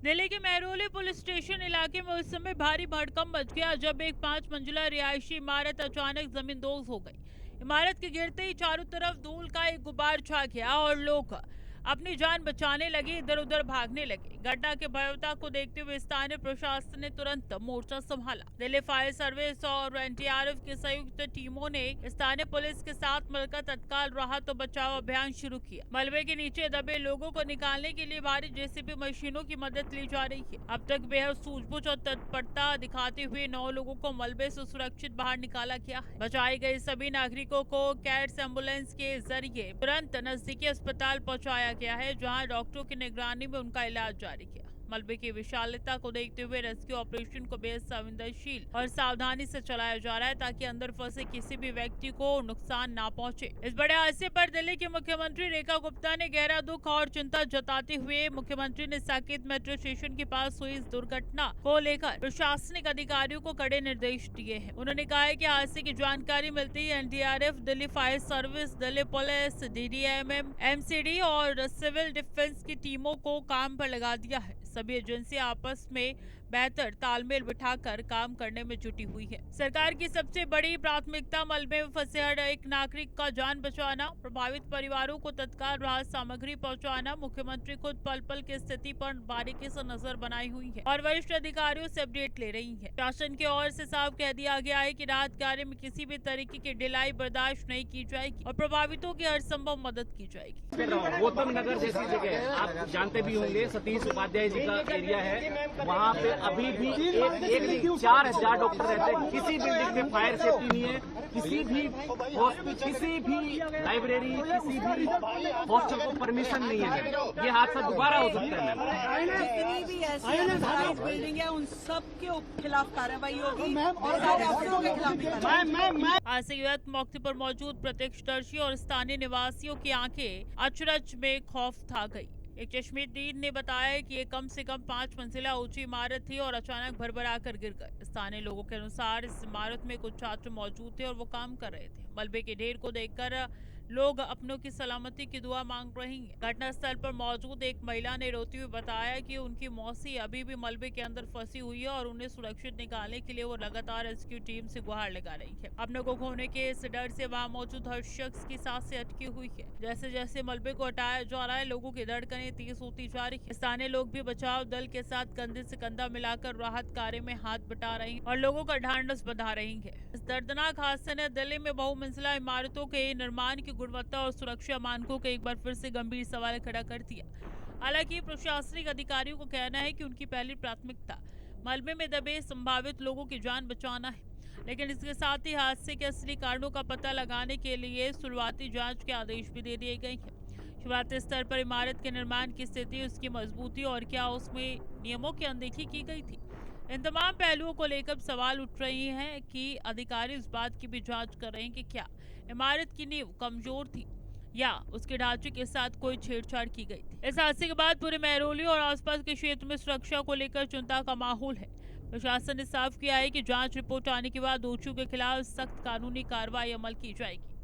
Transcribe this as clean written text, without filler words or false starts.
दिल्ली के Mehrauli police station इलाके में उस समय भारी भड़कम मच गया जब एक 5 मंजिला रिहायशी इमारत अचानक जमींदोज हो गई। इमारत के गिरते ही चारों तरफ धूल का एक गुबार छा गया और लोग अपनी जान बचाने लगे, इधर उधर भागने लगे। घटना की भयावता को देखते हुए स्थानीय प्रशासन ने तुरंत मोर्चा संभाला। दिल्ली फायर सर्विस और एनडीआरएफ की संयुक्त टीमों ने स्थानीय पुलिस के साथ मिलकर तत्काल राहत और बचाव अभियान शुरू किया। मलबे के नीचे दबे लोगों को निकालने के लिए भारी जेसीबी मशीनों की मदद ली जा रही है। अब तक बेहद सूझबूझ और तत्परता दिखाते हुए 9 लोगों को मलबे से सुरक्षित बाहर निकाला गया है। बचाए गए सभी नागरिकों को कैट्स एम्बुलेंस के जरिए तुरंत नजदीकी अस्पताल पहुंचाया गया है, जहां डॉक्टरों की निगरानी में उनका इलाज जारी किया। मलबे की विशालता को देखते हुए रेस्क्यू ऑपरेशन को बेहद संवेदनशील और सावधानी से चलाया जा रहा है ताकि अंदर फंसे किसी भी व्यक्ति को नुकसान ना पहुंचे। इस बड़े हादसे पर दिल्ली की मुख्यमंत्री रेखा गुप्ता ने गहरा दुख और चिंता जताते हुए मुख्यमंत्री ने साकेत मेट्रो स्टेशन के पास हुई इस दुर्घटना को लेकर प्रशासनिक अधिकारियों को कड़े निर्देश दिए हैं। उन्होंने कहा है कि हादसे की जानकारी मिलते ही NDRF, Delhi fire service, Delhi police, DDMM, MCD और सिविल डिफेंस की टीमों को काम पर लगा दिया है। सभी एजेंसियां आपस में बेहतर तालमेल बिठाकर काम करने में जुटी हुई है। सरकार की सबसे बड़ी प्राथमिकता मलबे में फंसे हर एक नागरिक का जान बचाना, प्रभावित परिवारों को तत्काल राहत सामग्री पहुंचाना। मुख्यमंत्री खुद पल पल की स्थिति पर बारीकी से नजर बनाई हुई है और वरिष्ठ अधिकारियों से अपडेट ले रही है। शासन की ओर से साफ कह दिया गया है कि राहत कार्य में किसी भी तरीके की ढिलाई बर्दाश्त नहीं की जाएगी और प्रभावितों की हर संभव मदद की जाएगी। गौतम नगर जैसी जगह आप जानते भी होंगे, सतीश उपाध्याय जी का एरिया है, वहाँ पे अभी भी एक 4000 डॉक्टर रहते हैं। किसी बिल्डिंग में फायर सेफ्टी नहीं है, किसी भी लाइब्रेरी, किसी भी हॉस्टल को परमिशन नहीं है। ये हादसा दोबारा हो सकता है। जितनी भी ऐसी बिल्डिंग है उन सब के खिलाफ कार्रवाई होगी और सारे अफसरों के खिलाफ भी कार्रवाई। आज से युवक मौके पर मौजूद प्रत्यक्षदर्शी और स्थानीय निवासियों की आंखें अचरज में खौफ था गई। एक चश्मदीद ने बताया कि ये कम से कम 5 मंजिला ऊंची इमारत थी और अचानक भरभरा कर गिर गए। स्थानीय लोगों के अनुसार इस इमारत में कुछ छात्र मौजूद थे और वो काम कर रहे थे। मलबे के ढेर को देखकर लोग अपनों की सलामती की दुआ मांग रही हैं। घटनास्थल पर मौजूद एक महिला ने रोती हुई बताया कि उनकी मौसी अभी भी मलबे के अंदर फंसी हुई है और उन्हें सुरक्षित निकालने के लिए वो लगातार रेस्क्यू टीम से गुहार लगा रही है। अपने को खोने के इस डर से वहाँ मौजूद हर शख्स की सांसें अटकी हुई है। जैसे जैसे मलबे को हटाया जा रहा है, लोगों की धड़कनें तेज होती जा रही है। स्थानीय लोग भी बचाव दल के साथ कंधे से कंधा मिलाकर राहत कार्य में हाथ बटा रही और लोगों का ढांढस बंधा रही है। इस दर्दनाक हादसे ने दिल्ली में बहुमंजिला इमारतों के निर्माण की गुणवत्ता और सुरक्षा मानकों को एक बार फिर से गंभीर सवाल खड़ा कर दिया। हालांकि प्रशासनिक अधिकारियों को कहना है कि उनकी पहली प्राथमिकता मलबे में दबे संभावित लोगों की जान बचाना है, लेकिन इसके साथ ही हादसे के असली कारणों का पता लगाने के लिए शुरुआती जांच के आदेश भी दे दिए गए हैं। शुरुआती स्तर पर इमारत के निर्माण की स्थिति, उसकी मजबूती और क्या उसमें नियमों की अनदेखी की गई थी, इन तमाम पहलुओं को लेकर सवाल उठ रहे हैं कि अधिकारी इस बात की भी जांच कर रहे हैं कि क्या इमारत की नींव कमजोर थी या उसके ढांचे के साथ कोई छेड़छाड़ की गई थी। इस हादसे के बाद पूरे मेहरौली और आसपास के क्षेत्र में सुरक्षा को लेकर चिंता का माहौल है। प्रशासन ने साफ किया है कि जांच रिपोर्ट आने के बाद दोषियों के खिलाफ सख्त कानूनी कार्रवाई अमल की जाएगी।